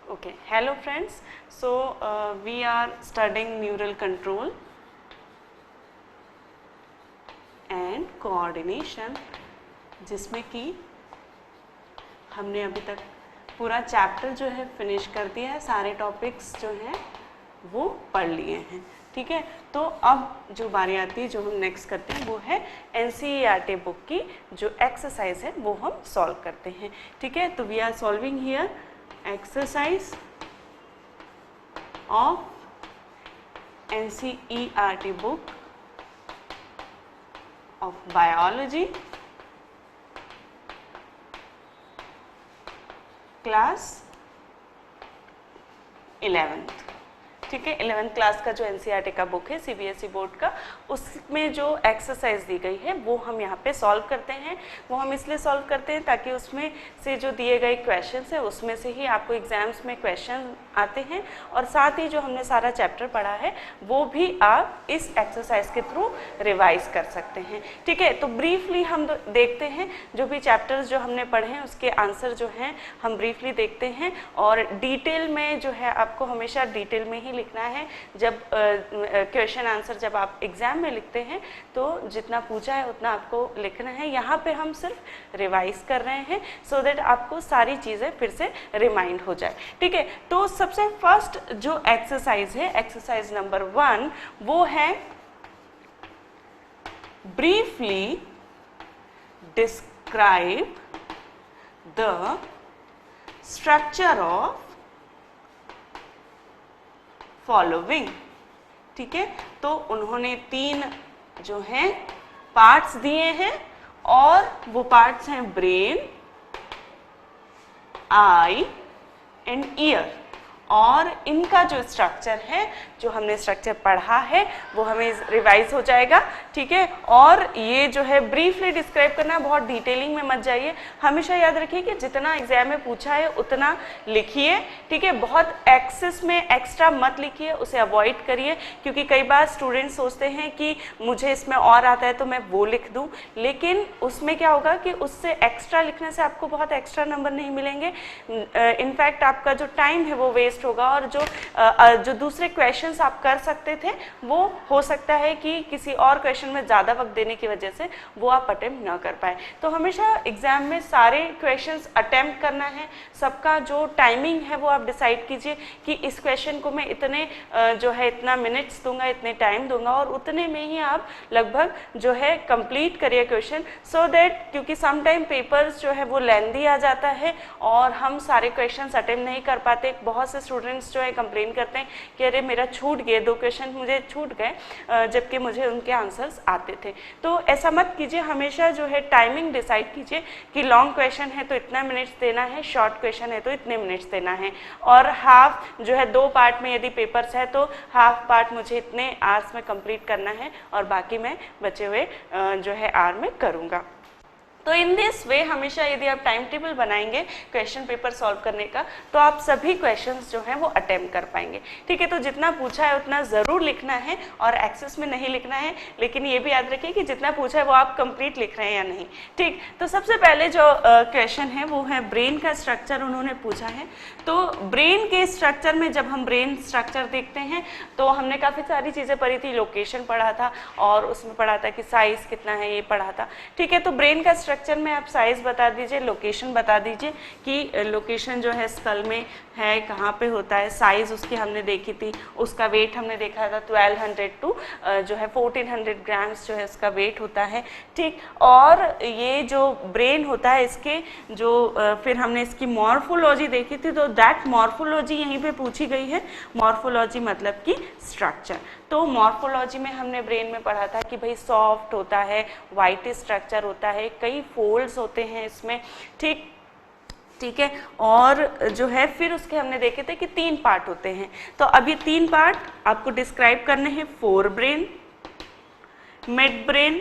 Okay, hello friends. So we are studying neural control and coordination, जिसमें कि हमने अभी तक पूरा चैप्टर जो है फिनिश कर दिया है, सारे टॉपिक्स जो हैं वो पढ़ लिए हैं। ठीक है, तो अब जो बारी आती है, जो हम नेक्स्ट करते हैं वो है NCERT बुक की जो एक्सरसाइज है वो हम सॉल्व करते हैं। ठीक है, तो we are solving here exercise of NCERT book of biology class 11th। ठीक है, 11th क्लास का जो NCERT का बुक है CBSE बोर्ड का, उसमें जो एक्सरसाइज दी गई है वो हम यहाँ पे सॉल्व करते हैं। वो हम इसलिए सॉल्व करते हैं ताकि उसमें से जो दिए गए क्वेश्चंस है उसमें से ही आपको एग्जाम्स में क्वेश्चन आते हैं, और साथ ही जो हमने सारा चैप्टर पढ़ा है वो भी आप इस एक्सरसाइज के थ्रू रिवाइज कर सकते हैं। ठीक है, तो ब्रीफली हम देखते हैं जो भी चैप्टर्स जो हमने पढ़े हैं उसके आंसर जो हैं हम ब्रीफली देखते हैं, और डिटेल में जो है आपको हमेशा डिटेल में ही लिखना है। जब क्वेश्चन आंसर जब आप एग्जाम में लिखते हैं तो जितना पूछा है उतना आपको लिखना है। यहाँ पे हम सिर्फ रिवाइज कर रहे हैं सो दैट आपको सारी चीज़ें फिर से रिमाइंड हो जाए। ठीक है, तो सबसे फर्स्ट जो एक्सरसाइज है, एक्सरसाइज नंबर 1, वो है briefly describe the structure of following. ठीक है, तो उन्होंने 3 जो हैं पार्ट्स दिए हैं, और वो पार्ट्स हैं ब्रेन, आई एंड ईयर, और इनका जो स्ट्रक्चर है, जो हमने स्ट्रक्चर पढ़ा है वो हमें रिवाइज हो जाएगा। ठीक है, और ये जो है ब्रीफली डिस्क्राइब करना, बहुत डिटेलिंग में मत जाइए। हमेशा याद रखिए कि जितना एग्जाम में पूछा है उतना लिखिए। ठीक है, बहुत एक्सेस में एक्स्ट्रा मत लिखिए, उसे अवॉइड करिए, क्योंकि कई बार स्टूडेंट्स सोचते हैं कि मुझे इसमें और आता है तो मैं वो लिख दूँ, लेकिन उसमें क्या होगा कि उससे एक्स्ट्रा लिखने से आपको बहुत एक्स्ट्रा नंबर नहीं मिलेंगे। इनफैक्ट आपका जो टाइम है वो वेस्ट होगा, और जो दूसरे क्वेश्चंस आप कर सकते थे वो हो सकता है कि किसी और क्वेश्चन में ज़्यादा वक्त देने की वजह से वो आप अटेम्प्ट ना कर पाए। तो हमेशा एग्जाम में सारे क्वेश्चंस अटेम्प्ट करना है। सबका जो टाइमिंग है वो आप डिसाइड कीजिए कि इस क्वेश्चन को मैं इतने जो है इतना मिनट्स दूंगा, इतने टाइम दूंगा, और उतने में ही आप लगभग जो है कंप्लीट करिए क्वेश्चन, सो दैट, क्योंकि समटाइम पेपर्स जो है वो लेंथी आ जाता है और हम सारे क्वेश्चन अटेम्प्ट नहीं कर पाते। बहुत से स्टूडेंट्स जो है कंप्लेन करते हैं कि अरे मेरा छूट गए, 2 क्वेश्चन मुझे छूट गए, जबकि मुझे उनके आंसर्स आते थे। तो ऐसा मत कीजिए, हमेशा जो है टाइमिंग डिसाइड कीजिए कि लॉन्ग क्वेश्चन है तो इतना मिनट्स देना है, शॉर्ट क्वेश्चन है तो इतने मिनट्स देना है, और हाफ जो है 2 पार्ट में यदि पेपर्स है तो हाफ पार्ट मुझे इतने आवर्स में कंप्लीट करना है और बाकी मैं बचे हुए जो है आवर में करूँगा। तो इन दिस वे हमेशा यदि आप टाइम टेबल बनाएंगे क्वेश्चन पेपर सॉल्व करने का, तो आप सभी क्वेश्चंस जो हैं वो अटेम्प्ट कर पाएंगे। ठीक है, तो जितना पूछा है उतना ज़रूर लिखना है और एक्सेस में नहीं लिखना है, लेकिन ये भी याद रखिए कि जितना पूछा है वो आप कंप्लीट लिख रहे हैं या नहीं। ठीक, तो सबसे पहले जो क्वेश्चन है वो है ब्रेन का स्ट्रक्चर उन्होंने पूछा है। तो ब्रेन के स्ट्रक्चर में जब हम ब्रेन स्ट्रक्चर देखते हैं तो हमने काफ़ी सारी चीज़ें पढ़ी थी, लोकेशन पढ़ा था और उसमें पढ़ा था कि साइज़ कितना है, ये पढ़ा था। ठीक है, तो ब्रेन का स्ट्रक्चर में आप साइज बता दीजिए, लोकेशन बता दीजिए कि लोकेशन जो है स्कल में है, कहाँ पे होता है, साइज उसकी हमने देखी थी, उसका वेट हमने देखा था 1200 टू जो है 1400 ग्राम्स जो है उसका वेट होता है। ठीक, और ये जो ब्रेन होता है इसके जो फिर हमने इसकी मॉर्फोलॉजी देखी थी, तो दैट मॉर्फोलॉजी यहीं पे पूछी गई है। मॉर्फोलॉजी मतलब कि स्ट्रक्चर। तो मॉर्फोलॉजी में हमने ब्रेन में पढ़ा था कि भाई सॉफ्ट होता है, वाइट स्ट्रक्चर होता है, कई फोल्ड्स होते हैं इसमें। ठीक है, और जो है फिर उसके हमने देखे थे कि 3 पार्ट होते हैं। तो अब ये 3 पार्ट आपको डिस्क्राइब करने हैं, फोर ब्रेन, मिड ब्रेन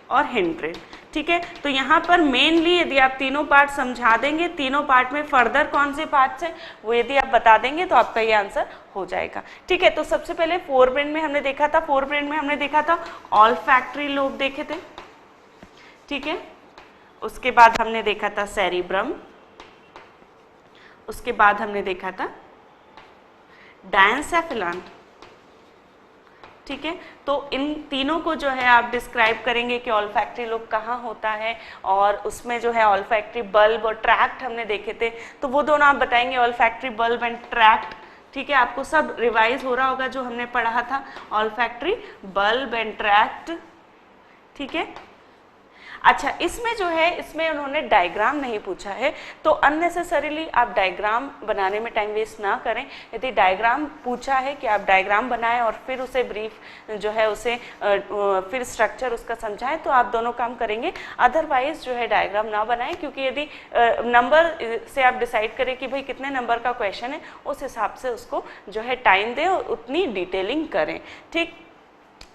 और हिंड ब्रेन। ठीक है, तो यहाँ पर मेनली यदि आप तीनों पार्ट समझा देंगे, तीनों पार्ट में फर्दर कौन से पार्ट्स हैं वो यदि आप बता देंगे तो आपका ये आंसर हो जाएगा। ठीक है, तो सबसे पहले फोर ब्रेन में हमने देखा था, फोर ब्रेन में हमने देखा था ऑल्फैक्टरी लोब देखे थे। ठीक है, उसके बाद हमने देखा था सेरिब्रम, उसके बाद हमने देखा था डायंसेफेलॉन। ठीक है, तो इन तीनों को जो है आप डिस्क्राइब करेंगे कि ऑल्फैक्टरी लोब कहाँ होता है, और उसमें जो है ऑल्फैक्टरी बल्ब और ट्रैक्ट हमने देखे थे, तो वो दोनों आप बताएंगे, ऑल्फैक्टरी बल्ब एंड ट्रैक्ट। ठीक है, आपको सब रिवाइज हो रहा होगा जो हमने पढ़ा था, ऑल्फैक्टरी बल्ब एंड ट्रैक्ट। ठीक है, अच्छा इसमें जो है, इसमें उन्होंने डायग्राम नहीं पूछा है, तो अननेसेसरीली आप डायग्राम बनाने में टाइम वेस्ट ना करें। यदि डायग्राम पूछा है कि आप डायग्राम बनाएं और फिर उसे ब्रीफ जो है उसे फिर स्ट्रक्चर उसका समझाएं, तो आप दोनों काम करेंगे। अदरवाइज जो है डायग्राम ना बनाएं, क्योंकि यदि नंबर से आप डिसाइड करें कि भाई कितने नंबर का क्वेश्चन है, उस हिसाब से उसको जो है टाइम दें और उतनी डिटेलिंग करें। ठीक,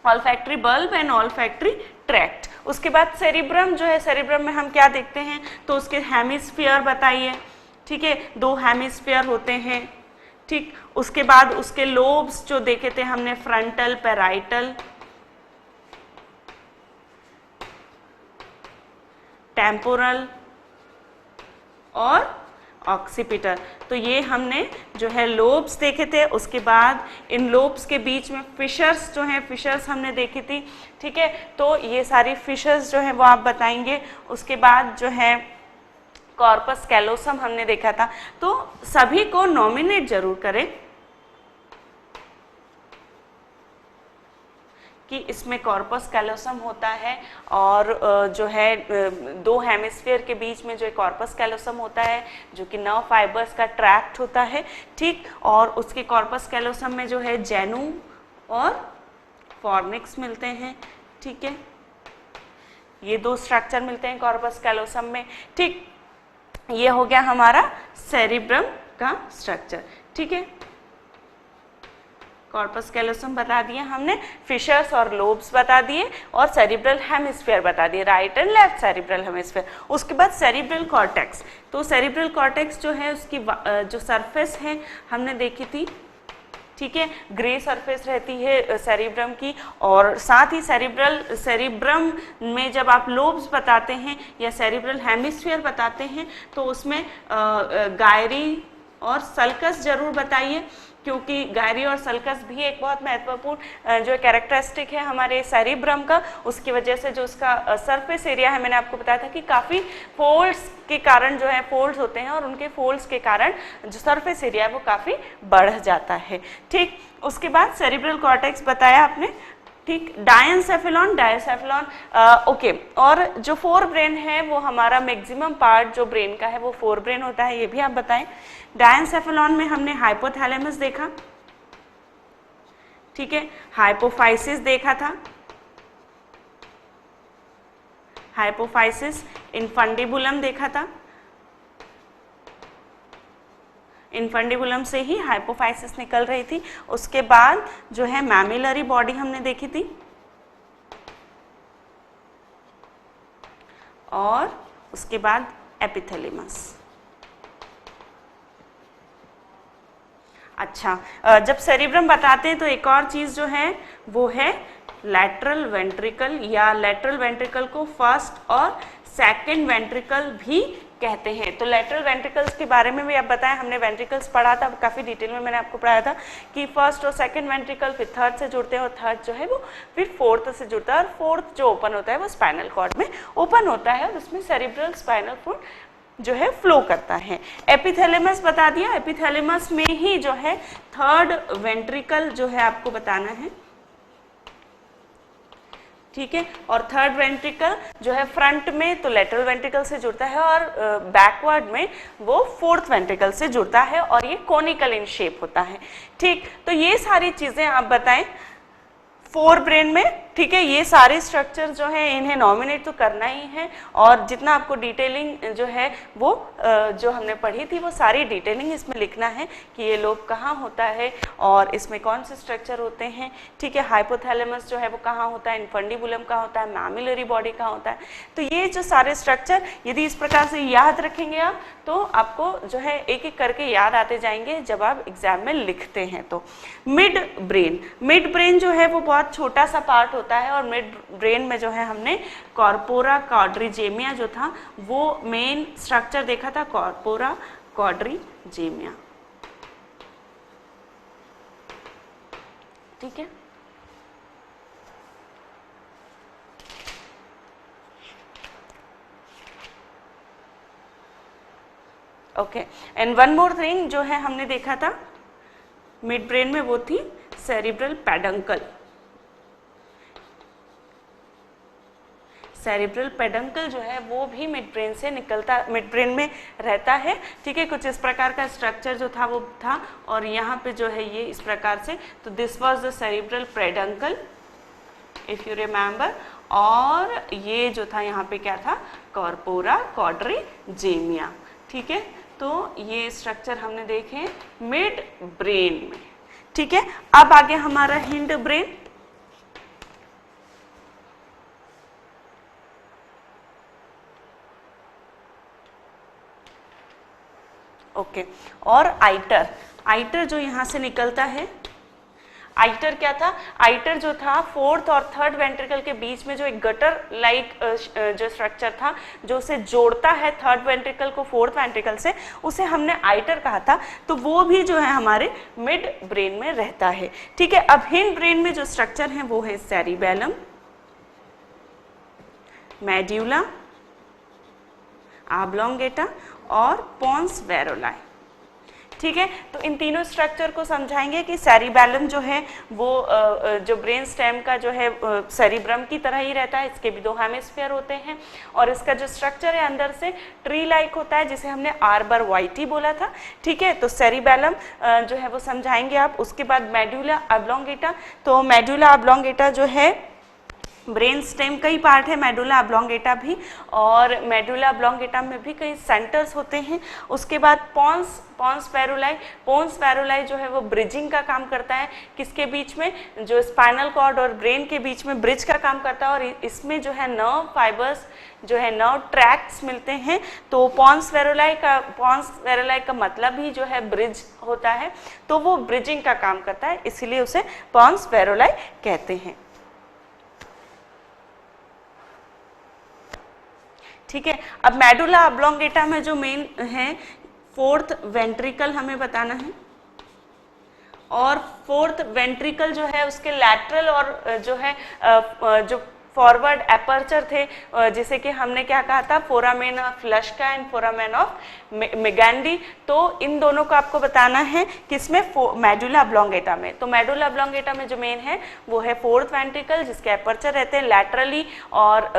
olfactory bulb and olfactory tract. उसके बाद सेरिब्रम जो है, सेरिब्रम में हम क्या देखते हैं, तो उसके हेमिस्फीयर बताइए। ठीक है, 2 हेमिस्फीयर होते हैं। ठीक, उसके बाद उसके लोब्स जो देखे थे हमने, फ्रंटल, पैराइटल, टेम्पोरल और ऑक्सीपिटल। तो ये हमने जो है लोब्स देखे थे। उसके बाद इन लोब्स के बीच में फिशर्स जो हैं, फिशर्स हमने देखी थी। ठीक है, तो ये सारी फिशर्स जो हैं वो आप बताएंगे। उसके बाद जो है कॉर्पस कैलोसम हमने देखा था, तो सभी को नॉमिनेट जरूर करें कि इसमें कॉर्पस कैलोसम होता है, और जो है 2 हेमिस्फीयर के बीच में जो कॉर्पस कैलोसम होता है, जो कि नर्व फाइबर्स का ट्रैक्ट होता है। ठीक, और उसके कॉर्पस कैलोसम में जो है जेनू और फॉर्निक्स मिलते हैं। ठीक है, ये 2 स्ट्रक्चर मिलते हैं कॉर्पस कैलोसम में। ठीक, ये हो गया हमारा सेरिब्रम का स्ट्रक्चर। ठीक है, कॉर्पस कैलोसम बता दिए हमने, फिशर्स और लोब्स बता दिए, और सेरिब्रल हेमिस्फीयर बता दिए, right and left cerebral hemisphere. उसके बाद सेरिब्रल कॉर्टेक्स। तो सेरिब्रल कॉर्टेक्स जो है उसकी जो सरफेस है हमने देखी थी। ठीक है, ग्रे सरफेस रहती है सेरिब्रम की, और साथ ही सेरिब्रम में जब आप लोब्स बताते हैं या सेरिब्रल हेमिस्फीयर बताते हैं, तो उसमें गायरी और सल्कस जरूर बताइए, क्योंकि गायरी और सल्कस भी एक बहुत महत्वपूर्ण जो कैरेक्टरिस्टिक है हमारे सेरिब्रम का। उसकी वजह से जो उसका सरफेस एरिया है, मैंने आपको बताया था कि काफ़ी फोल्ड्स के कारण जो है, फोल्ड्स होते हैं और उनके फोल्ड्स के कारण जो सरफेस एरिया है वो काफ़ी बढ़ जाता है। ठीक, उसके बाद सेरिब्रल कॉर्टेक्स बताया आपने। ठीक, डायंसेफेलॉन, ओके, और जो 4 ब्रेन है वो हमारा मैक्सिमम पार्ट जो ब्रेन का है वो 4 ब्रेन होता है, ये भी आप बताएं। डायंसेफेलॉन में हमने हाइपोथैलेमस देखा। ठीक है, हाइपोफाइसिस देखा था, हाइपोफाइसिस, इनफंडिबुलम देखा था, इनफंडिबुलम से ही हाइपोफाइसिस निकल रही थी। उसके बाद जो है मैमिलरी बॉडी हमने देखी थी, और उसके बाद एपिथेलेमस। अच्छा, जब सेरिब्रम बताते हैं तो एक और चीज़ जो है वो है लैटरल वेंट्रिकल, या लैटरल वेंट्रिकल को फर्स्ट और सेकंड वेंट्रिकल भी कहते हैं। तो लेटरल वेंट्रिकल्स के बारे में भी आप बताएं, हमने वेंट्रिकल्स पढ़ा था काफ़ी डिटेल में, मैंने आपको पढ़ाया था कि फर्स्ट और सेकंड वेंट्रिकल फिर थर्ड से जुड़ते हैं, और थर्ड जो है वो फिर फोर्थ से जुड़ता है, और फोर्थ जो ओपन होता है वो स्पाइनल कॉर्ड में ओपन होता है, और उसमें सेरिब्रल स्पाइनल फ्लूइड जो है फ्लो करता है। एपिथैलेमस बता दिया, एपिथैलेमस में ही जो है थर्ड वेंट्रिकल जो है आपको बताना है। ठीक है, और थर्ड वेंट्रिकल जो है फ्रंट में तो लेटरल वेंट्रिकल से जुड़ता है, और बैकवर्ड में वो फोर्थ वेंट्रिकल से जुड़ता है, और ये कोनिकल इन शेप होता है। ठीक, तो ये सारी चीजें आप बताएं 4 ब्रेन में। ठीक है, ये सारे स्ट्रक्चर जो है इन्हें नॉमिनेट तो करना ही है, और जितना आपको डिटेलिंग जो है वो जो हमने पढ़ी थी वो सारी डिटेलिंग इसमें लिखना है कि ये लोब कहाँ होता है और इसमें कौन से स्ट्रक्चर होते हैं। ठीक है, हाइपोथैलेमस जो है वो कहाँ होता है, इनफंडिबुलम कहाँ होता है, मैमिलरी बॉडी कहाँ होता है। तो ये जो सारे स्ट्रक्चर यदि इस प्रकार से याद रखेंगे आप, तो आपको जो है एक एक करके याद आते जाएंगे जब आप एग्जाम में लिखते हैं। तो मिड ब्रेन जो है वो बहुत छोटा सा पार्ट होता है, और मिड ब्रेन में जो है हमने कॉर्पोरा क्वाड्रिजेमिया जो था वो मेन स्ट्रक्चर देखा था, कॉर्पोरा क्वाड्रिजेमिया। ठीक है, okay. And one more thing जो है हमने देखा था मिड ब्रेन में, वो थी सेरिब्रल पेडंकल। सेरिब्रल पेडंकल जो है वो भी मिड ब्रेन से निकलता, मिड ब्रेन में रहता है। ठीक है, कुछ इस प्रकार का स्ट्रक्चर जो था वो था, और यहाँ पे जो है ये इस प्रकार से, तो this was the cerebral peduncle if you remember. और ये जो था यहाँ पे क्या था, कॉर्पोरा क्वाड्रिजेमिया। ठीक है, तो ये स्ट्रक्चर हमने देखे मिड ब्रेन में। ठीक है, अब आगे हमारा हिंड ब्रेन। ओके, और आइटर, आइटर जो यहाँ से निकलता है, आइटर क्या था, आइटर जो था फोर्थ और थर्ड वेंट्रिकल के बीच में जो एक गटर लाइक जो स्ट्रक्चर था जो उसे जोड़ता है थर्ड वेंट्रिकल को फोर्थ वेंट्रिकल से, उसे हमने आइटर कहा था। तो वो भी जो है हमारे मिड ब्रेन में रहता है। ठीक है, अब हिंड ब्रेन में जो स्ट्रक्चर है वो है सेरिबेलम, मेड्यूला ऑब्लोंगेटा और पोन्स वेरोलाई। ठीक है, तो इन तीनों स्ट्रक्चर को समझाएंगे कि सेरिबेलम जो है वो जो ब्रेन स्टेम का जो है सेरिब्रम की तरह ही रहता है, इसके भी 2 हेमिस्फीयर होते हैं, और इसका जो स्ट्रक्चर है अंदर से ट्री लाइक होता है जिसे हमने आर्बर वाइटी बोला था। ठीक है, तो सेरिबेलम जो है वो समझाएंगे आप। उसके बाद मेडुला ऑब्लोंगेटा, तो मेडुला ऑब्लोंगेटा जो है ब्रेन स्टेम का ही पार्ट है, मेडुला ऑब्लोंगेटा भी, और मेडुला ऑब्लोंगेटा में भी कई सेंटर्स होते हैं। उसके बाद पोन्स वेरुलाई, पोन्स वेरुलाई जो है वो ब्रिजिंग का काम करता है, किसके बीच में, जो स्पाइनल कॉर्ड और ब्रेन के बीच में ब्रिज का काम करता है, और इसमें जो है नर्व फाइबर्स जो है नर्व ट्रैक्ट्स मिलते हैं। तो पोन्स वेरुलाई का मतलब ही जो है ब्रिज होता है, तो वो ब्रिजिंग का काम करता है, इसीलिए उसे पोन्स वेरुलाई कहते हैं। ठीक है, अब मेडुला ऑब्लोंगेटा में जो मेन है फोर्थ वेंट्रिकल हमें बताना है, और फोर्थ वेंट्रिकल जो है उसके लैटरल और जो है जो फॉरवर्ड एपर्चर थे, जिसे कि हमने क्या कहा था, foramen of Luschka and foramen of Magendie. तो इन दोनों को आपको बताना है किसमें, मेडुला ऑब्लोंगेटा में। तो मेडुला ऑब्लोंगेटा में जो मेन है वो है फोर्थ वेंट्रिकल जिसके एपर्चर रहते हैं लैटरली, और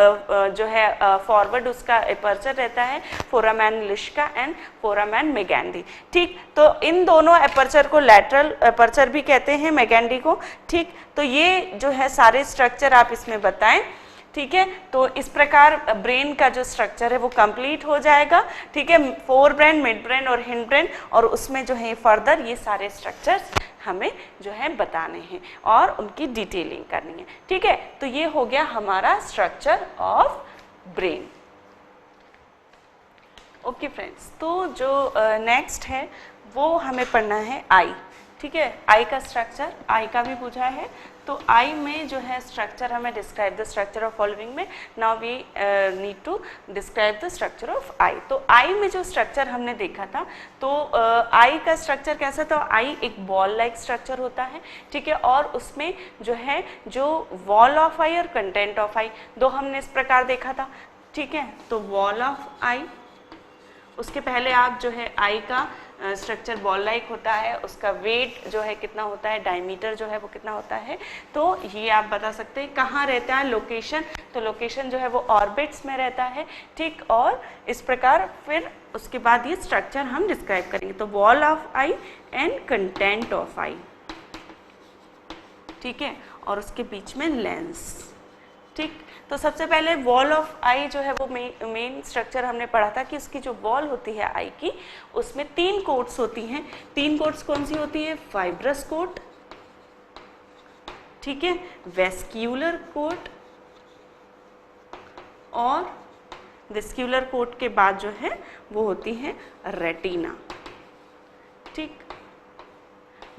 जो है फॉरवर्ड उसका एपर्चर रहता है फोरामेन लिश्का एंड फोरामेन मेगेंडी। ठीक, तो इन दोनों एपर्चर को लैटरल एपर्चर भी कहते हैं, मेगेंडी को। ठीक, तो ये जो है सारे स्ट्रक्चर आप इसमें बताएं। ठीक है, तो इस प्रकार ब्रेन का जो स्ट्रक्चर है वो कंप्लीट हो जाएगा। ठीक है, फोर ब्रेन, मिड ब्रेन और हिंड ब्रेन, और उसमें जो है फर्दर ये सारे स्ट्रक्चर्स हमें जो है बताने हैं और उनकी डिटेलिंग करनी है। ठीक है, तो ये हो गया हमारा structure of brain. Okay friends, तो जो नेक्स्ट है वो हमें पढ़ना है आई। ठीक है, आई का स्ट्रक्चर, आई का भी पूछा है, तो आई में जो है स्ट्रक्चर हमें describe the structure of following में, now we need to describe the structure of eye. तो आई में जो स्ट्रक्चर हमने देखा था, तो आई का स्ट्रक्चर कैसा था, आई एक बॉल लाइक स्ट्रक्चर होता है। ठीक है, और उसमें जो है जो वॉल ऑफ आई और कंटेंट ऑफ आई दो हमने इस प्रकार देखा था। ठीक है, तो वॉल ऑफ आई, उसके पहले आप जो है आई का स्ट्रक्चर बॉल लाइक होता है, उसका वेट जो है कितना होता है, डायमीटर जो है वो कितना होता है, तो ये आप बता सकते हैं। कहाँ रहता है लोकेशन, तो लोकेशन जो है वो ऑर्बिट्स में रहता है। ठीक, और इस प्रकार फिर उसके बाद ये स्ट्रक्चर हम डिस्क्राइब करेंगे। तो wall of eye and content of eye. ठीक है, और उसके बीच में लेंस। ठीक, तो सबसे पहले वॉल ऑफ आई जो है वो मेन स्ट्रक्चर हमने पढ़ा था कि उसकी जो वॉल होती है आई की, उसमें 3 कोट्स होती हैं। 3 कोट्स कौन सी होती है, फाइब्रस कोट, ठीक है, वेस्क्यूलर कोट, और वेस्क्यूलर कोट के बाद जो है वो होती है रेटिना। ठीक,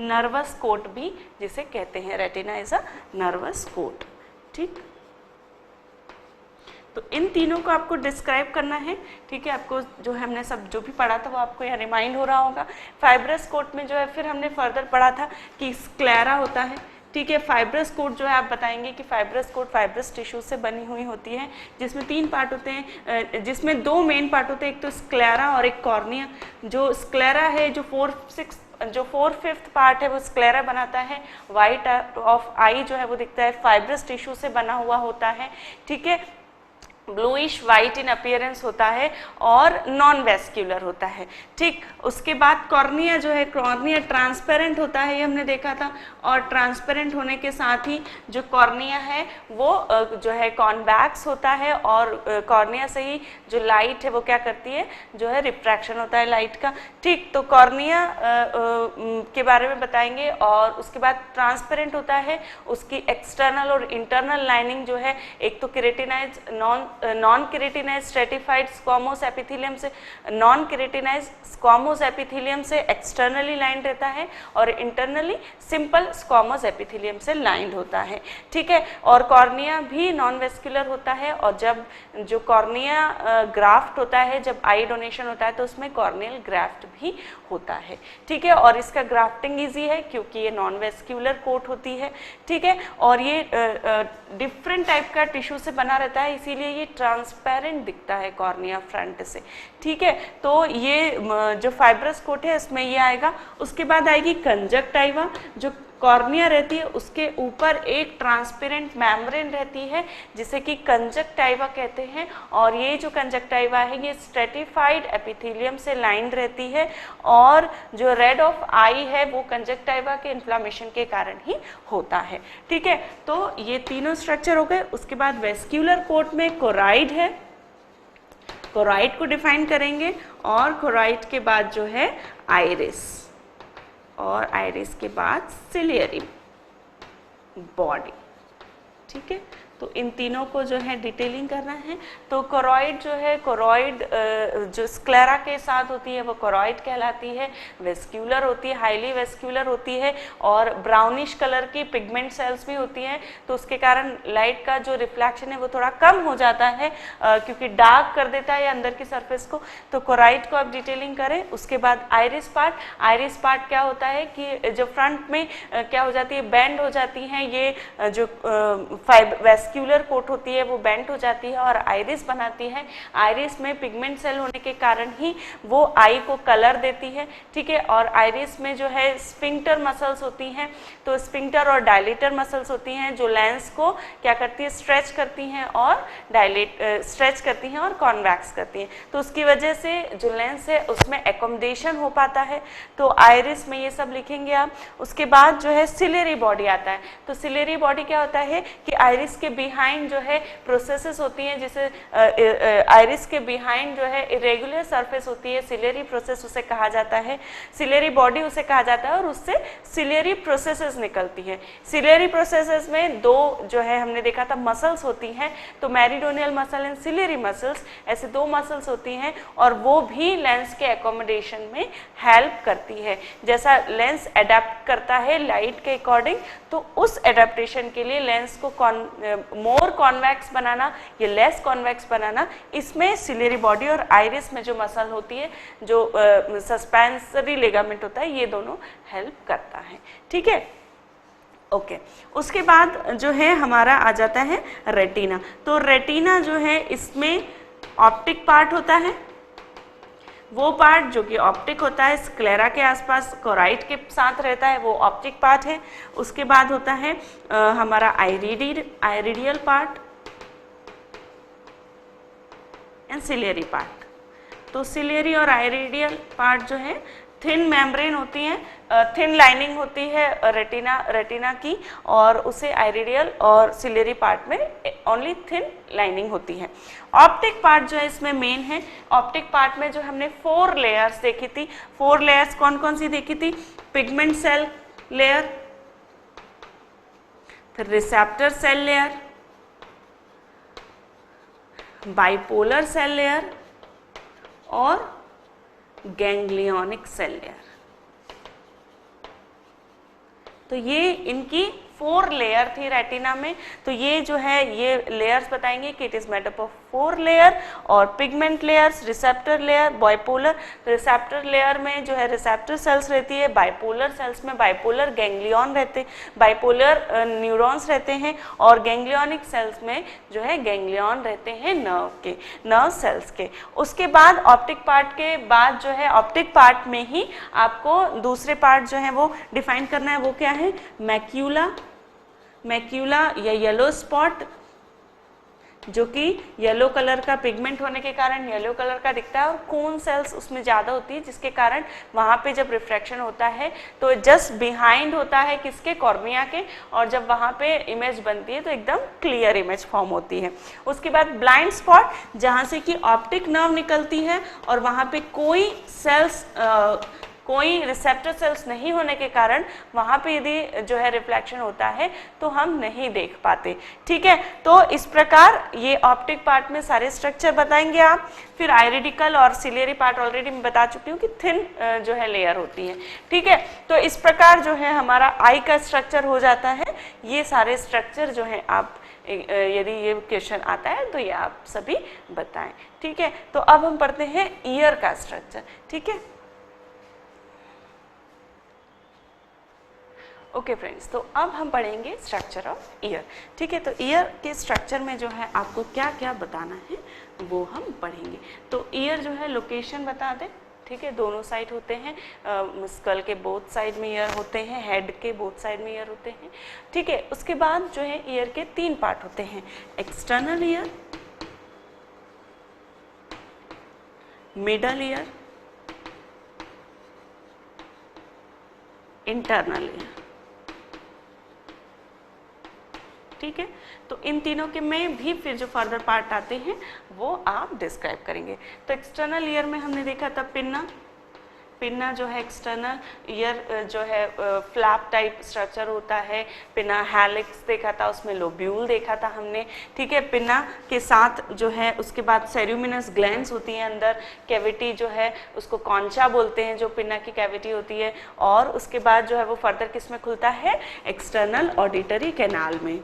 नर्वस कोट भी जिसे कहते हैं, retina is a nervous coat. ठीक, तो इन तीनों को आपको डिस्क्राइब करना है, ठीक है। आपको जो है हमने सब जो भी पढ़ा था वो आपको यहाँ रिमाइंड हो रहा होगा। फाइब्रस कोट में जो है फिर हमने फर्दर पढ़ा था कि स्क्लेरा होता है, ठीक है। फाइब्रस कोट जो है आप बताएंगे कि फाइब्रस कोट फाइब्रस टिश्यू से बनी हुई होती है, जिसमें 3 पार्ट होते हैं, जिसमें 2 मेन पार्ट होते हैं, एक तो स्क्लेरा और एक कॉर्निया। जो स्क्लेरा है, जो 4/5 पार्ट है वो स्क्लेरा बनाता है। वाइट ऑफ आई जो है वो दिखता है फाइब्रस टिश्यू से बना हुआ होता है, ठीक है। ब्लूइश वाइट इन अपीयरेंस होता है और नॉन वेस्क्यूलर होता है, ठीक। उसके बाद कॉर्निया जो है, कॉर्निया ट्रांसपेरेंट होता है, ये हमने देखा था। और ट्रांसपेरेंट होने के साथ ही जो कॉर्निया है वो जो है कॉन्वैक्स होता है, और कॉर्निया से ही जो लाइट है वो क्या करती है, जो है रिफ्रैक्शन होता है लाइट का, ठीक। तो कॉर्निया के बारे में बताएंगे। और उसके बाद ट्रांसपेरेंट होता है, उसकी एक्सटर्नल और इंटरनल लाइनिंग जो है, एक तो keratinize non keratinize stratified squamous epithelium से, नॉन केरेटिनाइज स्क्वामोस एपिथेलियम से एक्सटर्नली लाइंड रहता है, और इंटरनली सिंपल स्क्वामोस एपिथेलियम से लाइंड होता है, ठीक है। और कॉर्निया भी नॉन वेस्कुलर होता है, और जब जो कॉर्निया ग्राफ्ट होता है, जब आई डोनेशन होता है तो उसमें कॉर्नियल ग्राफ्ट भी होता है, ठीक है। और इसका ग्राफ्टिंग इजी है क्योंकि ये नॉन वेस्क्यूलर कोट होती है, ठीक है। और ये डिफरेंट टाइप का टिश्यू से बना रहता है, इसीलिए ये ट्रांसपेरेंट दिखता है कॉर्निया फ्रंट से, ठीक है। तो ये जो फाइब्रस कोट है इसमें ये आएगा। उसके बाद आएगी कंजक्टाइवा। जो कॉर्निया रहती है उसके ऊपर एक ट्रांसपेरेंट मेम्ब्रेन रहती है जिसे कि कंजक्टाइवा कहते हैं, और ये जो कंजक्टाइवा है ये स्ट्रेटिफाइड एपिथेलियम से लाइंड रहती है, और जो रेड ऑफ आई है वो कंजक्टाइवा के इन्फ्लामेशन के कारण ही होता है, ठीक है। तो ये तीनों स्ट्रक्चर हो गए। उसके बाद वेस्क्यूलर कोट में कोराइड है, कोराइड को डिफाइन करेंगे, और कोराइड के बाद जो है आइरिस, और आइरिस के बाद सिलियरी बॉडी, ठीक है। तो इन तीनों को जो है डिटेलिंग करना है। तो कोरॉइड जो है, कोरॉइड जो स्क्लेरा के साथ होती है वो कोरॉइड कहलाती है। वेस्क्यूलर होती है, हाईली वेस्क्यूलर होती है, और ब्राउनिश कलर की पिगमेंट सेल्स भी होती हैं, तो उसके कारण लाइट का जो रिफ्लेक्शन है वो थोड़ा कम हो जाता है, क्योंकि डार्क कर देता है अंदर की सरफेस को। तो कोरॉइड को आप डिटेलिंग करें। उसके बाद आइरिस पार्ट, आइरिस पार्ट क्या होता है कि जो फ्रंट में क्या हो जाती है, बेंड हो जाती हैं, ये जो वेस्क्यूलर कोट होती है वो बेंड हो जाती है और आइरिस बनाती है। आइरिस में पिगमेंट सेल होने के कारण ही वो आई को कलर देती है, ठीक है। और आइरिस में जो है स्फिंक्टर मसल्स होती हैं, तो स्फिंक्टर और डायलेटर मसल्स होती हैं जो लेंस को क्या करती है, स्ट्रेच करती हैं और स्ट्रेच करती हैं और कॉन्वैक्स करती हैं। तो उसकी वजह से जो लेंस है उसमें एकोमोडेशन हो पाता है। तो आइरिस में ये सब लिखेंगे आप। उसके बाद जो है सिलियरी बॉडी आता है। तो सिलियरी बॉडी क्या होता है कि आइरिस के बिहाइंड जो है प्रोसेसेस होती हैं, जिसे आइरिस के बिहाइंड जो है इरेगुलर सरफेस होती है, सिलियरी प्रोसेस उसे कहा जाता है, सिलियरी बॉडी उसे कहा जाता है, और उससे सिलियरी प्रोसेसेस निकलती है। सिलियरी प्रोसेसेस में दो जो है हमने देखा था मसल्स होती हैं, तो meridional muscle and ciliary muscles, ऐसे दो मसल्स होती हैं, और वो भी लेंस के एकोमोडेशन में हेल्प करती है। जैसा लेंस एडेप्ट करता है लाइट के अकॉर्डिंग, तो उस एडेप्टेशन के लिए लेंस को मोर कॉन्वेक्स बनाना या लेस कॉन्वेक्स बनाना, इसमें सिलियरी बॉडी और आइरिस में जो मसल होती है, जो सस्पेंसरी लिगामेंट होता है, ये दोनों हेल्प करता है, ठीक है। ओके, उसके बाद जो है हमारा आ जाता है रेटिना। तो रेटिना जो है इसमें ऑप्टिक पार्ट होता है, वो पार्ट जो कि ऑप्टिक होता है स्क्लेरा के आसपास कोराइड के साथ रहता है, वो ऑप्टिक पार्ट है। उसके बाद होता है हमारा आइरिडियल पार्ट एंड सिलियरी पार्ट। तो सिलियरी और आइरिडियल पार्ट जो है थिन मेम्ब्रेन होती है, थिन लाइनिंग होती है रेटिना की, और उसे आइरिडियल और सिलियरी पार्ट में ओनली थिन लाइनिंग होती है। ऑप्टिक पार्ट जो है इसमें मेन है। ऑप्टिक पार्ट में जो हमने 4 लेयर्स देखी थी, 4 लेयर्स कौन कौन सी देखी थी? पिगमेंट सेल लेयर, फिर receptor cell layer, bipolar cell layer और गैंग्लियोनिक सेल लेयर। तो ये इनकी 4 लेयर थी रेटिना में, तो ये जो है ये लेयर्स बताएंगे कि it is made up of 4 layer और pigment layers, receptor layer, bipolar. Receptor layer में जो है रिसेप्टर सेल्स रहती है, बाइपोलर सेल्स में बाइपोलर गैंग्लियन रहते, बाइपोलर न्यूरॉन्स रहते हैं, और गैंग्लियोनिक सेल्स में जो है गैंग्लियन रहते हैं नर्व सेल्स के। उसके बाद ऑप्टिक पार्ट के बाद जो है ऑप्टिक पार्ट में ही आपको दूसरे पार्ट जो है वो डिफाइन करना है, वो क्या है, मैक्यूला या येलो स्पॉट, जो कि येलो कलर का पिगमेंट होने के कारण येलो कलर का दिखता है, और कोन सेल्स उसमें ज़्यादा होती है, जिसके कारण वहाँ पे जब रिफ्रैक्शन होता है तो जस्ट बिहाइंड होता है किसके, कॉर्निया के, और जब वहाँ पे इमेज बनती है तो एकदम क्लियर इमेज फॉर्म होती है। उसके बाद ब्लाइंड स्पॉट, जहाँ से कि ऑप्टिक नर्व निकलती है और वहाँ पे कोई रिसेप्टर सेल्स नहीं होने के कारण वहाँ पे यदि जो है रिफ्लेक्शन होता है तो हम नहीं देख पाते। ठीक है, तो इस प्रकार ये ऑप्टिक पार्ट में सारे स्ट्रक्चर बताएंगे आप। फिर आइरिडिकल और सिलियरी पार्ट ऑलरेडी मैं बता चुकी हूँ कि थिन जो है लेयर होती है। ठीक है, तो इस प्रकार जो है हमारा आई का स्ट्रक्चर हो जाता है। ये सारे स्ट्रक्चर जो है आप यदि ये क्वेश्चन आता है तो ये आप सभी बताएं। ठीक है, तो अब हम पढ़ते हैं ईयर का स्ट्रक्चर। ठीक है, ओके फ्रेंड्स, तो अब हम पढ़ेंगे स्ट्रक्चर ऑफ ईयर। ठीक है, तो ईयर के स्ट्रक्चर में जो है आपको क्या क्या बताना है वो हम पढ़ेंगे। तो ईयर जो है लोकेशन बता दें। ठीक है, दोनों साइड होते हैं, स्कल के बोथ साइड में ईयर होते हैं, हेड के बोथ साइड में ईयर होते हैं। ठीक है, उसके बाद जो है ईयर के 3 पार्ट होते हैं, external ear, middle ear, internal ear. ठीक है, तो इन तीनों के में भी फिर जो फर्दर पार्ट आते हैं वो आप डिस्क्राइब करेंगे। तो एक्सटर्नल ईयर में हमने देखा था पिन्ना जो है एक्सटर्नल ईयर जो है फ्लैप टाइप स्ट्रक्चर होता है। पिन्ना हेलिक्स देखा था, उसमें लोब्यूल देखा था हमने। ठीक है, पिन्ना के साथ जो है उसके बाद सेरुमिनस ग्लैंड्स होती हैं अंदर, कैविटी जो है उसको कॉन्चा बोलते हैं जो पिन्ना की कैविटी होती है, और उसके बाद जो है वो फर्दर किस में खुलता है, एक्सटर्नल ऑडिटरी कैनाल में।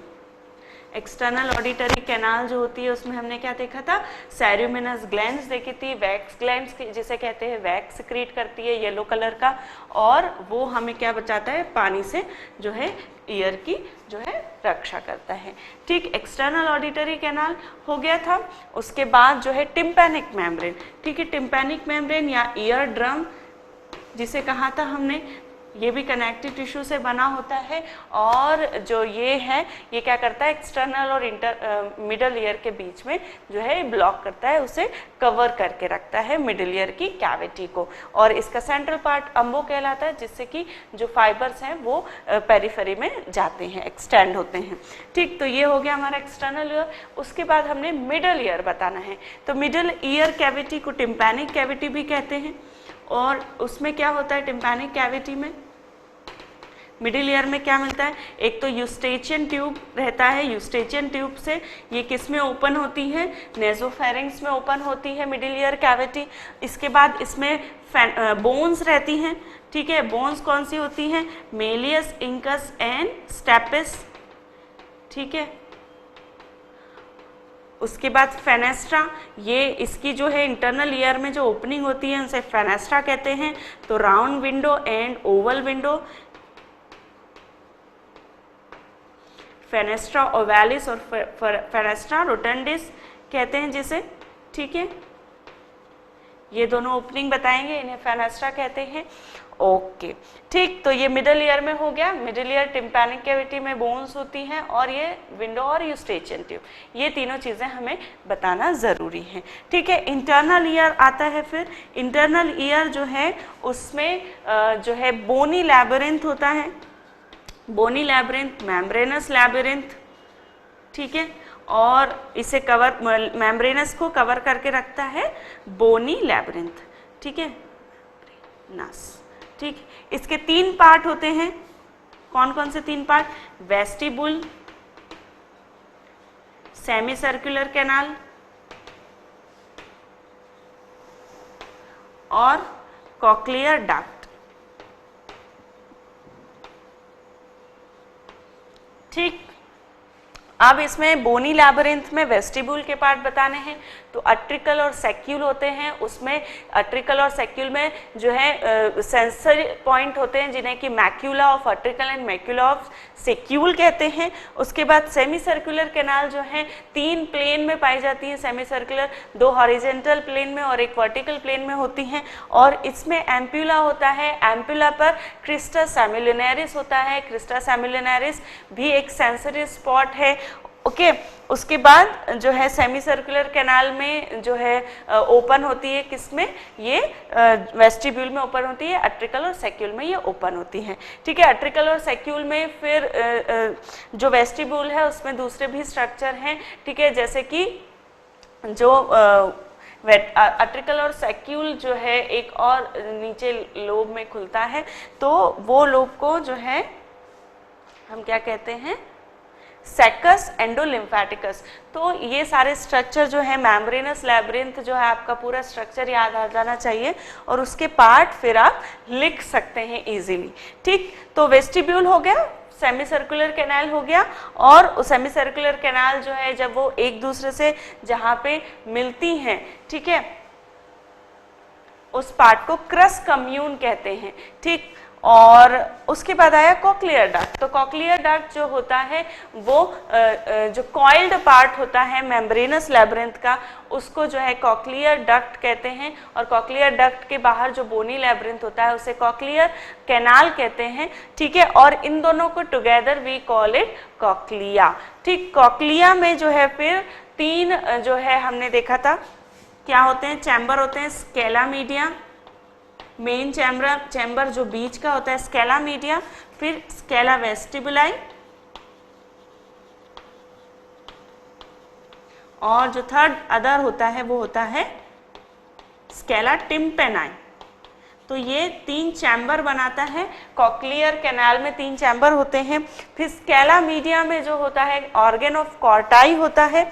एक्सटर्नल ऑडिटरी कैनाल जो होती है उसमें हमने क्या देखा था, सेरुमिनस ग्लैंड्स देखी थी, वैक्स ग्लैंड्स जिसे कहते हैं वैक्स सिक्रीट करती है येलो कलर का, और वो हमें क्या बचाता है, पानी से जो है ईयर की जो है रक्षा करता है। ठीक, एक्सटर्नल ऑडिटरी कैनाल हो गया था। उसके बाद जो है टिम्पैनिक मेम्ब्रेन। ठीक है, टिम्पैनिक मेम्ब्रेन या ईयर ड्रम जिसे कहा था हमने, ये भी कनेक्टिव टिश्यू से बना होता है, और जो ये है ये क्या करता है, एक्सटर्नल और मिडल ईयर के बीच में जो है ब्लॉक करता है, उसे कवर करके रखता है मिडल ईयर की कैविटी को, और इसका सेंट्रल पार्ट अम्बो कहलाता है, जिससे कि जो फाइबर्स हैं वो पेरिफेरी में जाते हैं, एक्सटेंड होते हैं। ठीक, तो ये हो गया हमारा एक्सटर्नल ईयर। उसके बाद हमने मिडल ईयर बताना है। तो मिडल ईयर कैविटी को टिम्पैनिक कैविटी भी कहते हैं, और उसमें क्या होता है टिम्पैनिक कैविटी में, मिडिल ईयर में क्या मिलता है, एक तो यूस्टेचियन ट्यूब रहता है, यूस्टेचियन ट्यूब से ये किस में ओपन होती है, नेजोफेरिंग्स में ओपन होती है मिडिल ईयर कैविटी। इसके बाद इसमें बोन्स रहती हैं। ठीक है, बोन्स कौन सी होती हैं, मेलियस, इंकस एंड स्टेपिस। ठीक है, उसके बाद फेनेस्ट्रा, ये इसकी जो है इंटरनल ईयर में जो ओपनिंग होती है उसे फेनेस्ट्रा कहते हैं। तो round window and oval window, fenestra ovalis और फेनेस्ट्रा रोटंडिस कहते हैं जिसे। ठीक है, ये दोनों ओपनिंग बताएंगे, इन्हें फेनेस्ट्रा कहते हैं। ओके, ठीक, तो ये मिडल ईयर में हो गया। मिडल ईयर टिम्पैनिक कैविटी में बोन्स होती हैं, और ये विंडो और यूस्टेचियन ट्यूब, ये तीनों चीज़ें हमें बताना ज़रूरी है। ठीक है, इंटरनल ईयर आता है। फिर इंटरनल ईयर जो है उसमें जो है बोनी लैबिरिंथ होता है, बोनी लैबिरिंथ, मेम्ब्रेनस लैबिरिंथ। ठीक है, और इसे कवर, मेम्ब्रेनस को कवर करके रखता है बोनी लैबिरिंथ। ठीक है, नस। ठीक, इसके 3 पार्ट होते हैं। कौन कौन से 3 part, vestibule, semi circular canal और कॉक्लियर डक्ट। ठीक। अब इसमें बोनी लैबिरिंथ में वेस्टिब्यूल के पार्ट बताने हैं। तो अट्रिकल और सेक्यूल होते हैं, उसमें अट्रिकल और सेक्यूल में जो है सेंसरी पॉइंट होते हैं जिन्हें कि macula of utricle and macula of saccule कहते हैं। उसके बाद सेमी सर्कुलर कैनाल जो है 3 प्लेन में पाई जाती हैं, सेमी सर्कुलर 2 हॉरिजेंटल प्लेन में और 1 वर्टिकल प्लेन में होती हैं। और इसमें एम्प्यूला होता है, एम्प्यूला पर क्रिस्टा सेमिलिनेरिस होता है, क्रिस्टा सेमिलिनेरिस भी एक सेंसरी स्पॉट है। ओके, उसके बाद जो है सेमी सर्कुलर कैनाल में जो है ओपन होती है, किसमें, ये वेस्टिब्यूल में ओपन होती है, अट्रिकल और सेक्यूल में ये ओपन होती हैं। ठीक है, अट्रिकल और सेक्यूल में फिर जो वेस्टिब्यूल है उसमें दूसरे भी स्ट्रक्चर हैं। ठीक है, जैसे कि जो अट्रिकल और सेक्यूल जो है एक और नीचे लोब में खुलता है, तो वो लोब को जो है हम क्या कहते हैं, सेकस एंडोलिम्फेटिकस। तो ये सारे स्ट्रक्चर जो है मेम्ब्रेनस लैबिरिंथ जो है आपका पूरा स्ट्रक्चर याद आ जाना चाहिए और उसके पार्ट फिर आप लिख सकते हैं इजीली। ठीक, तो वेस्टिब्यूल हो गया, सेमी सर्कुलर कैनाल हो गया, और सेमी सर्कुलर कैनाल जो है जब वो एक दूसरे से जहाँ पे मिलती हैं, ठीक है, उस पार्ट को क्रस कम्यून कहते हैं। ठीक, और उसके बाद आया कॉक्लियर डक्ट। तो कॉक्लियर डक्ट जो होता है वो जो कॉइल्ड पार्ट होता है मेम्ब्रेनस लैबिरिंथ का, उसको जो है कॉक्लियर डक्ट कहते हैं। और कॉक्लियर डक्ट के बाहर जो बोनी लैबिरिंथ होता है उसे कॉक्लियर कैनाल कहते हैं। ठीक है, और इन दोनों को together we call it cochlea. ठीक, कॉक्लिया में जो है फिर 3 जो है हमने देखा था क्या होते हैं, चैम्बर होते हैं, स्केला मीडिया, मेन चैम्बर जो बीच का होता है स्केला मीडिया, फिर स्केला वेस्टिबुलाई, और जो थर्ड अदर होता है वो होता है स्केला टिम्पेनाई। तो ये 3 चैम्बर बनाता है। कॉक्लियर कैनाल में 3 चैम्बर होते हैं। फिर स्केला मीडिया में जो होता है ऑर्गन ऑफ कॉर्टाई होता है,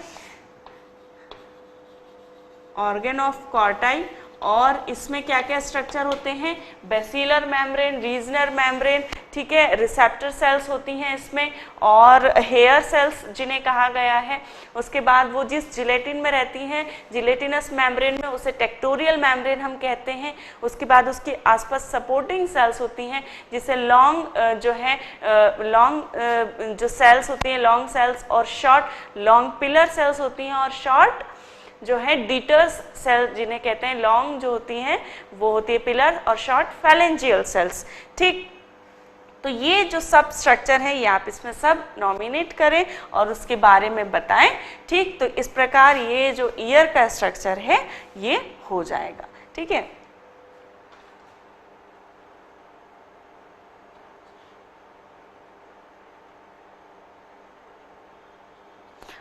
ऑर्गन ऑफ कॉर्टाई, और इसमें क्या क्या स्ट्रक्चर होते हैं, बेसिलर मेम्ब्रेन, रीजनर मेम्ब्रेन, ठीक है, रिसेप्टर सेल्स होती हैं इसमें, और हेयर सेल्स जिन्हें कहा गया है। उसके बाद वो जिस जिलेटिन में रहती हैं, जिलेटिनस मेम्ब्रेन में, उसे टेक्टोरियल मेम्ब्रेन हम कहते हैं। उसके बाद उसके आसपास सपोर्टिंग सेल्स होती हैं जिसे लॉन्ग जो है लॉन्ग जो सेल्स होती हैं, लॉन्ग सेल्स, और शॉर्ट लॉन्ग पिलर सेल्स होती हैं, और शॉर्ट जो है डिटर्स सेल जिन्हें कहते हैं, लॉन्ग जो होती हैं वो होती है पिलर, और शॉर्ट फैलेंजियल सेल्स। ठीक, तो ये जो सब स्ट्रक्चर है ये आप इसमें सब नॉमिनेट करें और उसके बारे में बताएं। ठीक, तो इस प्रकार ये जो ईयर का स्ट्रक्चर है ये हो जाएगा। ठीक है,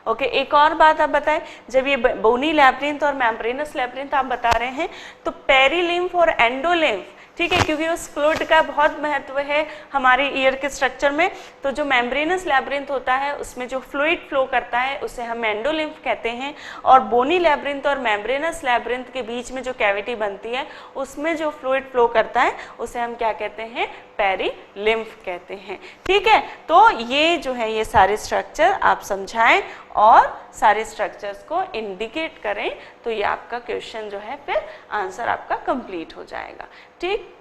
ओके, एक और बात आप बताएं, जब ये बोनी लैबिरिंथ और मेम्ब्रेनस लैबिरिंथ आप बता रहे हैं तो पेरीलिम्फ और एंडोलिम्फ, ठीक है, क्योंकि उस फ्लूइड का बहुत महत्व है हमारे ईयर के स्ट्रक्चर में। तो जो मेम्ब्रेनस लैबिरिंथ होता है उसमें जो फ्लूइड फ्लो करता है उसे हम एंडोलिम्फ कहते हैं, और बोनी लैबिरिंथ और मेम्ब्रेनस लैबिरिंथ के बीच में जो कैविटी बनती है उसमें जो फ्लूइड फ्लो करता है उसे हम क्या कहते हैं, पेरीलिम्फ कहते हैं। ठीक है, तो ये जो है ये सारे स्ट्रक्चर आप समझाएं और सारे स्ट्रक्चर्स को इंडिकेट करें, तो ये आपका क्वेश्चन जो है फिर आंसर आपका कंप्लीट हो जाएगा। ठीक,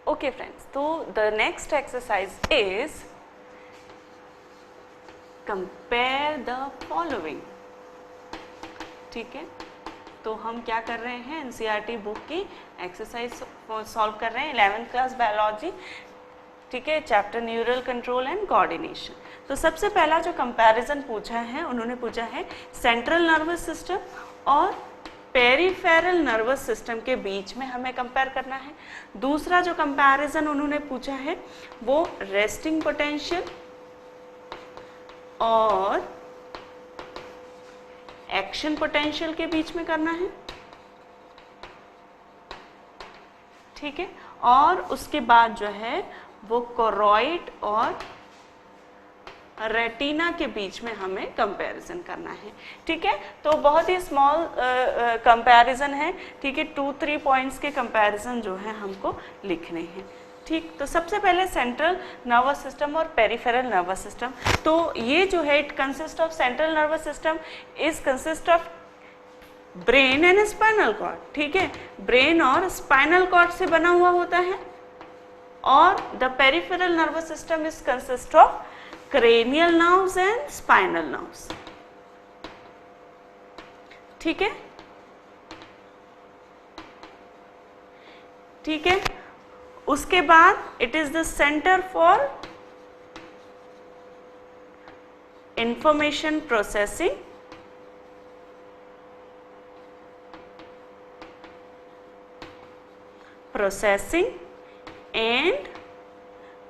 ओके फ्रेंड्स, तो the next exercise is compare the following. ठीक है, तो हम क्या कर रहे हैं, एनसीईआरटी बुक की एक्सरसाइज सॉल्व कर रहे हैं, 11th क्लास बायोलॉजी। ठीक है, chapter neural control and coordination. तो सबसे पहला जो कंपैरिजन पूछा है, उन्होंने पूछा है सेंट्रल नर्वस सिस्टम और पेरिफेरल नर्वस सिस्टम के बीच में हमें कंपेयर करना है। दूसरा जो कंपैरिजन उन्होंने पूछा है वो रेस्टिंग पोटेंशियल और एक्शन पोटेंशियल के बीच में करना है। ठीक है, और उसके बाद जो है वो कोरॉइड और रेटिना के बीच में हमें कंपैरिजन करना है। ठीक है, तो बहुत ही स्मॉल कंपैरिजन है। ठीक है, 2-3 पॉइंट्स के कंपैरिजन जो है हमको लिखने हैं। ठीक, तो सबसे पहले सेंट्रल नर्वस सिस्टम और पेरिफेरल नर्वस सिस्टम। तो ये जो है it consist of central nervous system is consist of brain and spinal cord. ठीक है, ब्रेन और स्पाइनल कॉर्ड से बना हुआ होता है। और the peripheral nervous system is consist of cranial nerves and spinal nerves। ठीक है, ठीक है, उसके बाद it is the centre for information processing, and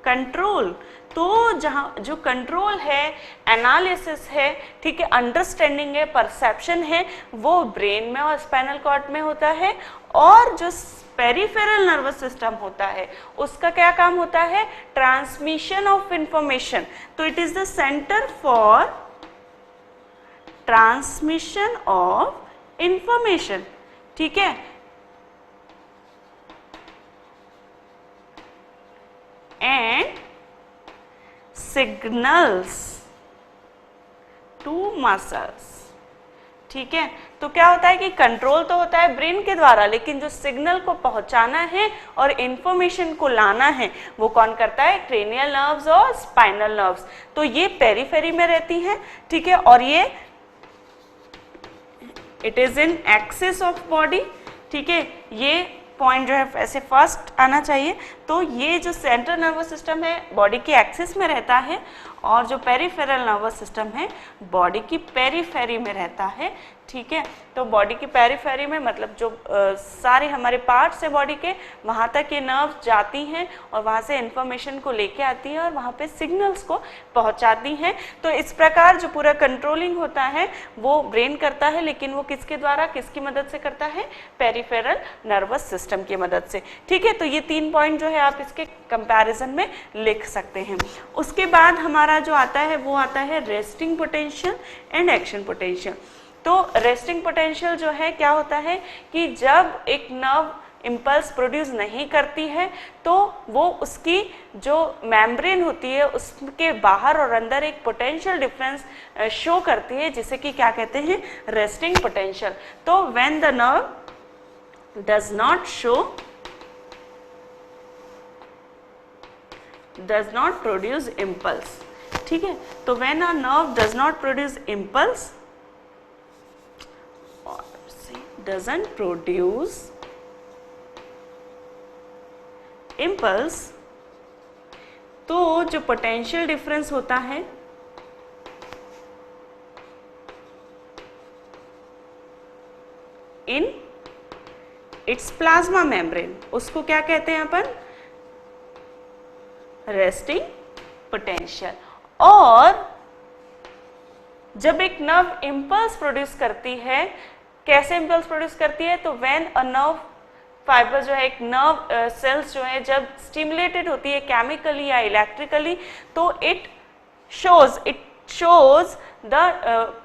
control. तो जहाँ जो कंट्रोल है, एनालिसिस है, ठीक है, अंडरस्टैंडिंग है, परसेप्शन है, वो ब्रेन में और स्पाइनल कॉर्ड में होता है। और जो पेरिफेरल नर्वस सिस्टम होता है उसका क्या काम होता है? Transmission of information. तो it is the centre for transmission of information. ठीक है, एंड सिग्नल्स टू मसल्स। ठीक है, तो क्या होता है कि कंट्रोल तो होता है ब्रेन के द्वारा, लेकिन जो सिग्नल को पहुंचाना है और इंफॉर्मेशन को लाना है वो कौन करता है? क्रेनियल नर्व्स और स्पाइनल नर्व्स। तो ये पेरिफेरी में रहती हैं। ठीक है, और ये it is in axis of body. ठीक है, ये पॉइंट जो है ऐसे फर्स्ट आना चाहिए। तो ये जो सेंट्रल नर्वस सिस्टम है बॉडी के एक्सिस में रहता है, और जो पेरिफेरल नर्वस सिस्टम है बॉडी की पेरीफेरी में रहता है। ठीक है, तो बॉडी की पेरीफेरी में मतलब जो सारे हमारे पार्ट्स हैं बॉडी के, वहाँ तक ये नर्व जाती हैं और वहाँ से इंफॉर्मेशन को लेके आती हैं और वहाँ पे सिग्नल्स को पहुँचाती हैं। तो इस प्रकार जो पूरा कंट्रोलिंग होता है वो ब्रेन करता है, लेकिन वो किसके द्वारा, किसकी मदद से करता है? पेरिफेरल नर्वस सिस्टम की मदद से। ठीक है, तो ये 3 पॉइंट जो है आप इसके कंपैरिजन में लिख सकते हैं। उसके बाद हमारा जो आता है वो आता है resting potential and action potential. तो रेस्टिंग पोटेंशियल जो है क्या होता है कि जब एक नर्व इम्पल्स प्रोड्यूस नहीं करती है तो वो उसकी जो मेम्ब्रेन होती है उसके बाहर और अंदर एक पोटेंशियल डिफरेंस शो करती है, जिसे कि क्या कहते हैं? Resting potential. तो when the nerve does not produce impulse। ठीक है, तो when a nerve does not produce impulse or doesn't produce impulse, तो जो पोटेंशियल डिफरेंस होता है इन इट्स प्लाज्मा मेम्ब्रेन, उसको क्या कहते हैं अपन? Resting potential. और जब एक नर्व इम्पल्स प्रोड्यूस करती है, कैसे इम्पल्स प्रोड्यूस करती है? तो व्हेन अ नर्व फाइबर जो है, एक नर्व सेल्स जो है जब स्टिमुलेटेड होती है केमिकली या इलेक्ट्रिकली, तो it shows the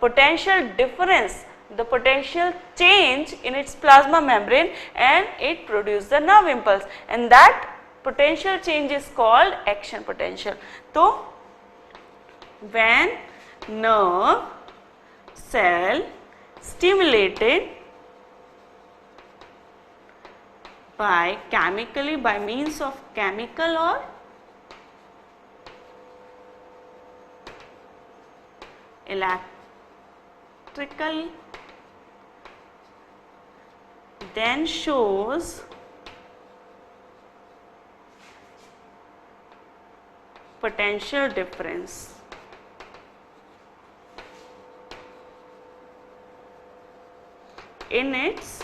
potential difference, the potential change in its plasma membrane, and it produces the nerve impulse, and that potential change is called action potential. So when nerve cell stimulated by means of chemical or electrical, then shows potential difference in its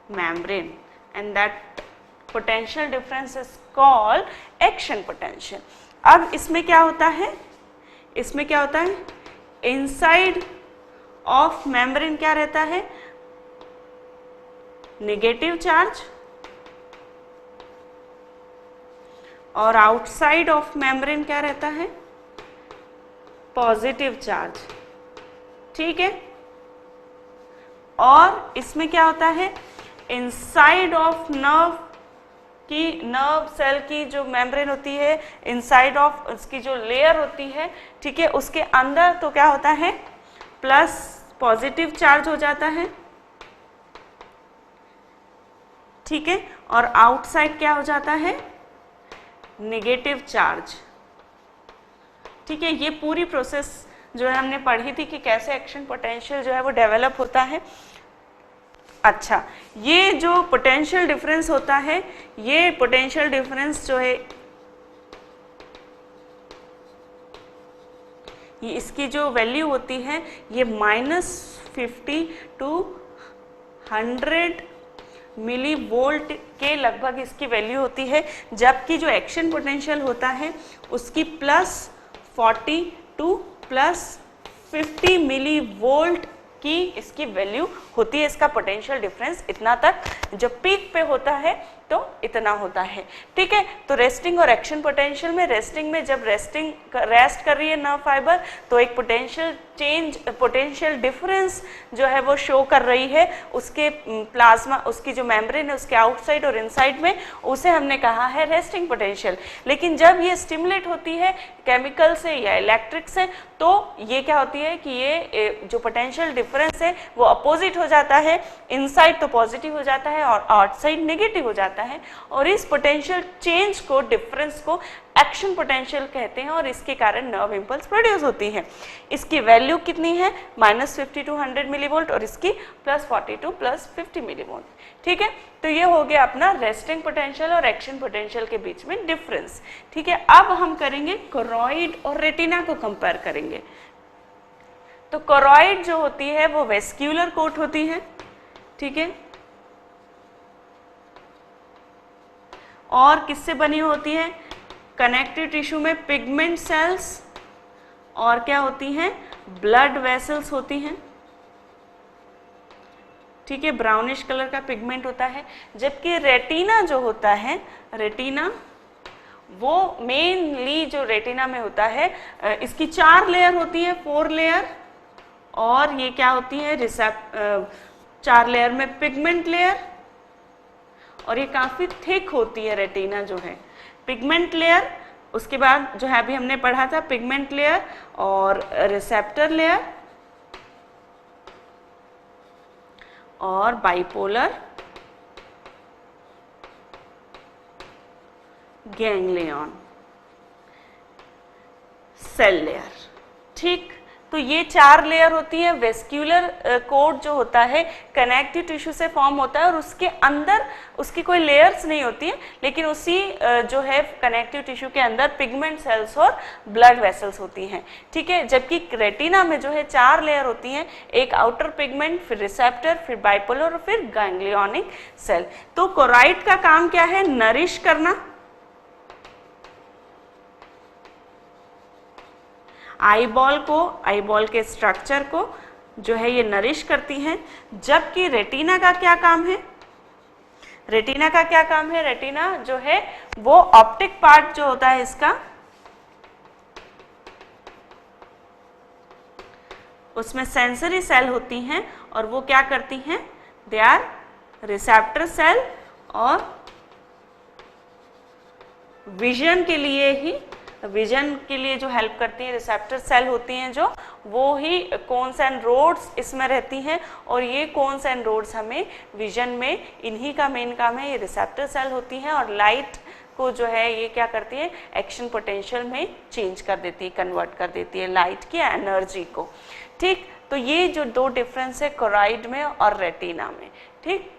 membrane, and that potential difference is called action potential. अब इसमें क्या होता है? इसमें क्या होता है? Inside of membrane क्या रहता है? नेगेटिव चार्ज, और आउटसाइड ऑफ मेम्ब्रेन क्या रहता है? पॉजिटिव चार्ज, ठीक है। और इसमें क्या होता है, इनसाइड ऑफ नर्व की, नर्व सेल की जो मेम्ब्रेन होती है, इनसाइड ऑफ उसकी जो लेयर होती है, ठीक है, उसके अंदर तो क्या होता है, प्लस पॉजिटिव चार्ज हो जाता है, ठीक है, और आउटसाइड क्या हो जाता है, नेगेटिव चार्ज, ठीक है। ये पूरी प्रोसेस जो है हमने पढ़ी थी कि कैसे एक्शन पोटेंशियल जो है वो डेवलप होता है। अच्छा, ये जो पोटेंशियल डिफरेंस होता है, ये पोटेंशियल डिफरेंस जो है, ये इसकी जो वैल्यू होती है ये -50 to 100 मिली वोल्ट के लगभग इसकी वैल्यू होती है, जबकि जो एक्शन पोटेंशियल होता है उसकी +40 to +50 मिली वोल्ट की इसकी वैल्यू होती है। इसका पोटेंशियल डिफरेंस इतना तक, जब पीक पे होता है तो इतना होता है, ठीक है। तो रेस्टिंग और एक्शन पोटेंशियल में, रेस्टिंग में जब रेस्ट कर रही है नर्व फाइबर तो एक पोटेंशियल चेंज, पोटेंशियल डिफरेंस जो है वो शो कर रही है उसके प्लाज्मा, उसकी जो मेम्ब्रेन है उसके आउटसाइड और इनसाइड में, उसे हमने कहा है रेस्टिंग पोटेंशियल। लेकिन जब ये स्टिमुलेट होती है केमिकल से या इलेक्ट्रिक से तो ये क्या होती है कि ये जो पोटेंशियल डिफरेंस है वो अपोजिट हो जाता है, इनसाइड तो पॉजिटिव हो जाता है और आउटसाइड नेगेटिव हो जाता है, और इस पोटेंशियल चेंज को, डिफरेंस को एक्शन पोटेंशियल कहते हैं, और इसके कारण नर्व इंपल्स प्रोड्यूस होती है। इसकी वैल्यू कितनी है, -50 to 100 मिलीवोल्ट और इसकी +40 to +50 मिलीवोल्ट, ठीक है। तो ये हो गया अपना रेस्टिंग पोटेंशियल और एक्शन पोटेंशियल के बीच में डिफरेंस, ठीक है। अब हम करेंगे कोरॉइड और रेटिना को कंपेयर करेंगे। तो कोरॉइड जो होती है वो वेस्क्यूलर कोट होती है, ठीक है, और किससे बनी होती है, कनेक्टिव टिश्यू में पिगमेंट सेल्स और क्या होती हैं, ब्लड वेसल्स होती हैं, ठीक है, ब्राउनिश कलर का पिगमेंट होता है। जबकि रेटिना जो होता है, रेटिना वो मेनली जो रेटिना में होता है, इसकी 4 लेयर होती है, 4 लेयर, और ये क्या होती है, 4 लेयर में पिगमेंट लेयर, और ये काफी थिक होती है रेटिना जो है, पिगमेंट लेयर, उसके बाद जो है अभी हमने पढ़ा था पिगमेंट लेयर और रिसेप्टर लेयर और बाइपोलर गैंग्लियन सेल लेयर, ठीक। तो ये 4 लेयर होती है। वेस्क्यूलर कोट जो होता है कनेक्टिव टिश्यू से फॉर्म होता है और उसके अंदर उसकी कोई लेयर्स नहीं होती है, लेकिन उसी जो है कनेक्टिव टिश्यू के अंदर पिगमेंट सेल्स और ब्लड वेसल्स होती हैं, ठीक है। जबकि रेटिना में जो है 4 लेयर होती हैं, एक आउटर पिगमेंट, फिर रिसेप्टर, फिर बाइपोलर और फिर गैंग्लियोनिक सेल। तो कोरॉइड का काम क्या है, नरिश करना, आईबॉल को, आईबॉल के स्ट्रक्चर को जो है ये नरिश करती हैं। जबकि रेटिना का क्या काम है, रेटिना का क्या काम है, रेटिना जो है वो ऑप्टिक पार्ट जो होता है इसका, उसमें सेंसरी सेल होती हैं और वो क्या करती हैं, दे आर रिसेप्टर सेल, और विजन के लिए ही, विजन के लिए जो हेल्प करती हैं रिसेप्टर सेल होती हैं, जो वो ही कोन्स एंड रोड्स इसमें रहती हैं, और ये कोन्स एंड रोड्स हमें विजन में, इन्हीं का मेन काम है, ये रिसेप्टर सेल होती हैं, और लाइट को जो है ये क्या करती है, एक्शन पोटेंशियल में चेंज कर देती है, कन्वर्ट कर देती है लाइट की एनर्जी को, ठीक। तो ये जो 2 डिफरेंस है कोरॉइड में और रेटिना में, ठीक।